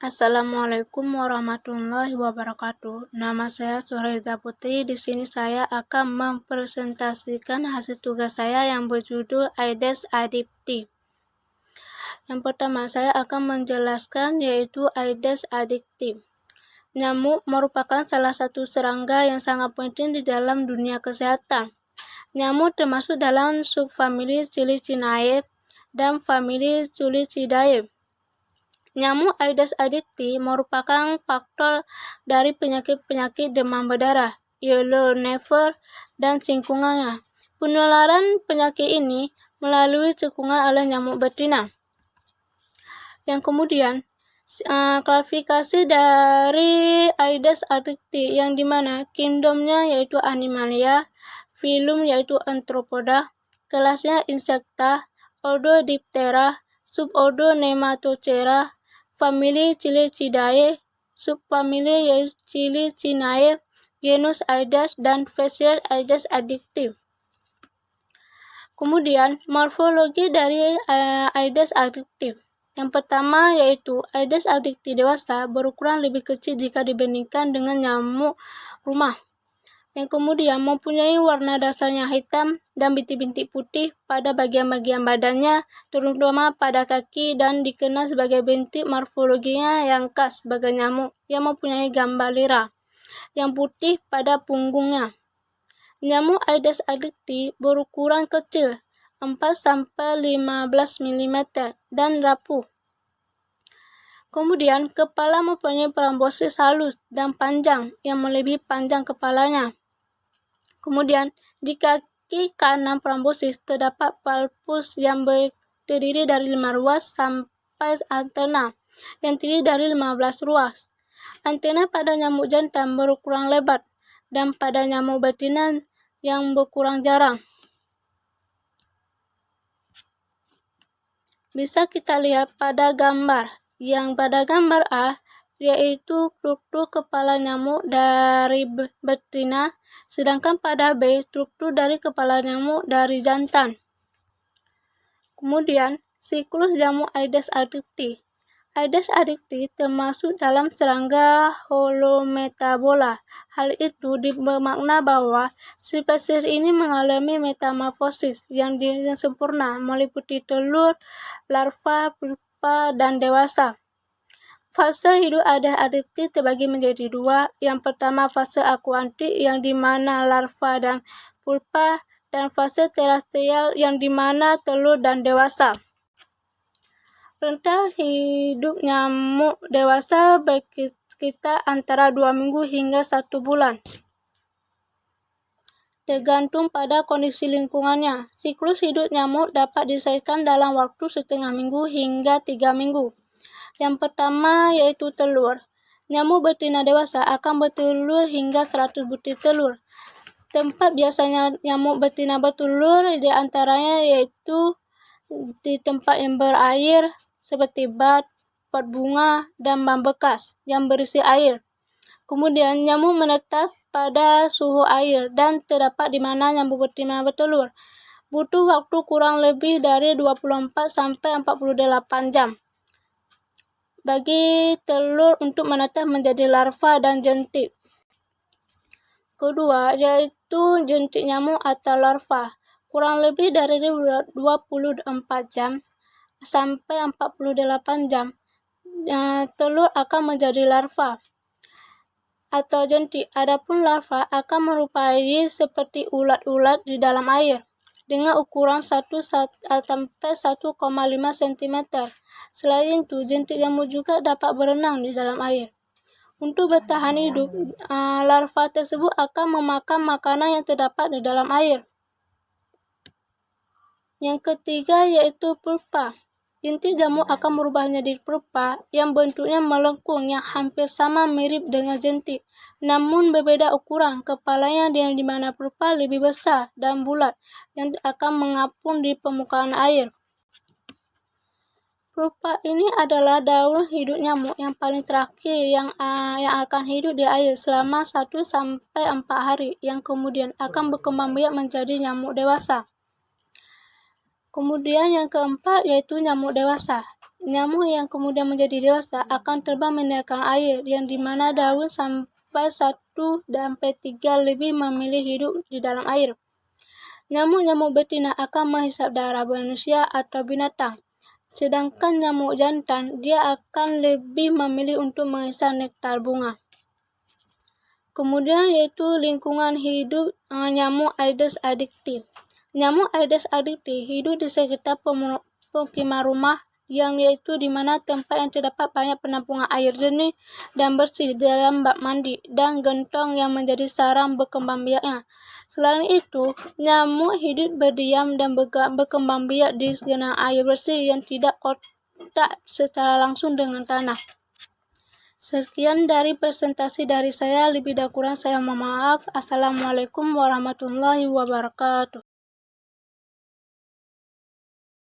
Assalamualaikum warahmatullahi wabarakatuh. Nama saya Suhriza Putri. Di sini saya akan mempresentasikan hasil tugas saya yang berjudul Aedes aegypti. Yang pertama, saya akan menjelaskan yaitu Aedes aegypti. Nyamuk merupakan salah satu serangga yang sangat penting di dalam dunia kesehatan. Nyamuk termasuk dalam subfamili Cilicinae dan famili Culicidae. Nyamuk Aedes aegypti merupakan faktor dari penyakit-penyakit demam berdarah, yellow fever, dan cikungunya. Penularan penyakit ini melalui cikungan oleh nyamuk betina. Yang kemudian, klasifikasi dari Aedes aegypti yang dimana kingdomnya yaitu Animalia, filum yaitu Arthropoda, kelasnya Insecta, ordo Diptera, subordo Nematocera, famili Cilicidae, subfamili yaitu Cilicinae, genus Aedes, dan spesies Aedes aegypti. Kemudian, morfologi dari Aedes aegypti. Yang pertama yaitu Aedes aegypti dewasa berukuran lebih kecil jika dibandingkan dengan nyamuk rumah. Yang kemudian mempunyai warna dasarnya hitam dan bintik-bintik putih pada bagian-bagian badannya, terutama pada kaki, dan dikenal sebagai bintik morfologinya yang khas sebagai nyamuk yang mempunyai gambar lira yang putih pada punggungnya. Nyamuk Aedes aegypti berukuran kecil 4-15 mm dan rapuh. Kemudian, kepala mempunyai proboscis halus dan panjang yang melebihi panjang kepalanya. Kemudian, di kaki kanan proboscis terdapat palpus yang terdiri dari 5 ruas sampai antena yang terdiri dari 15 ruas. Antena pada nyamuk jantan berukuran lebar dan pada nyamuk betina yang berkurang jarang. Bisa kita lihat pada gambar. Yang pada gambar A yaitu struktur kepala nyamuk dari betina, sedangkan pada B struktur dari kepala nyamuk dari jantan. Kemudian, siklus nyamuk Aedes aegypti. Aedes aegypti termasuk dalam serangga holometabola. Hal itu bermakna bahwa spesies ini mengalami metamorfosis yang sempurna, meliputi telur, larva, pupa, dan dewasa. Fase hidup Aedes aegypti terbagi menjadi 2. Yang pertama fase akuatik yang dimana larva dan pulpa, dan fase terestrial yang dimana telur dan dewasa. Rentang hidup nyamuk dewasa berkisar antara 2 minggu hingga 1 bulan. Tergantung pada kondisi lingkungannya. Siklus hidup nyamuk dapat diselesaikan dalam waktu setengah minggu hingga 3 minggu. Yang pertama yaitu telur. Nyamuk betina dewasa akan bertelur hingga 100 butir telur. Tempat biasanya nyamuk betina bertelur di antaranya yaitu di tempat yang berair seperti bat, pot bunga, dan ban bekas yang berisi air. Kemudian nyamuk menetas pada suhu air dan terdapat di mana nyamuk betina bertelur. Butuh waktu kurang lebih dari 24-48 jam bagi telur untuk menetas menjadi larva dan jentik. Kedua yaitu jentik nyamuk atau larva. Kurang lebih dari 24 jam sampai 48 jam telur akan menjadi larva atau jentik. Adapun larva akan merupai seperti ulat-ulat di dalam air dengan ukuran 1-1,5 cm. Selain itu, jentik nyamuk juga dapat berenang di dalam air. Untuk bertahan hidup, larva tersebut akan memakan makanan yang terdapat di dalam air. Yang ketiga yaitu pulpa. Inti nyamuk akan berubah menjadi pulpa yang bentuknya melengkung yang hampir sama mirip dengan jentik, namun berbeda ukuran. Kepalanya yang dimana pulpa lebih besar dan bulat yang akan mengapung di permukaan air. Pulpa ini adalah daur hidup nyamuk yang paling terakhir yang akan hidup di air selama 1-4 hari, yang kemudian akan berkembang biak menjadi nyamuk dewasa. Kemudian yang keempat yaitu nyamuk dewasa. Nyamuk yang kemudian menjadi dewasa akan terbang meninggalkan air, yang dimana daun sampai 1-3 lebih memilih hidup di dalam air. Nyamuk-nyamuk betina akan menghisap darah manusia atau binatang. Sedangkan nyamuk jantan, dia akan lebih memilih untuk menghisap nektar bunga. Kemudian yaitu lingkungan hidup nyamuk Aedes aegypti. Nyamuk Aedes aegypti hidup di sekitar pemukiman rumah, yang yaitu di mana tempat yang terdapat banyak penampungan air jernih dan bersih dalam bak mandi dan gentong yang menjadi sarang berkembang biaknya. Selain itu, nyamuk hidup berdiam dan berkembang biak di genangan air bersih yang tidak kontak secara langsung dengan tanah. Sekian dari presentasi dari saya, lebih dan kurang saya mohon maaf. Assalamualaikum warahmatullahi wabarakatuh.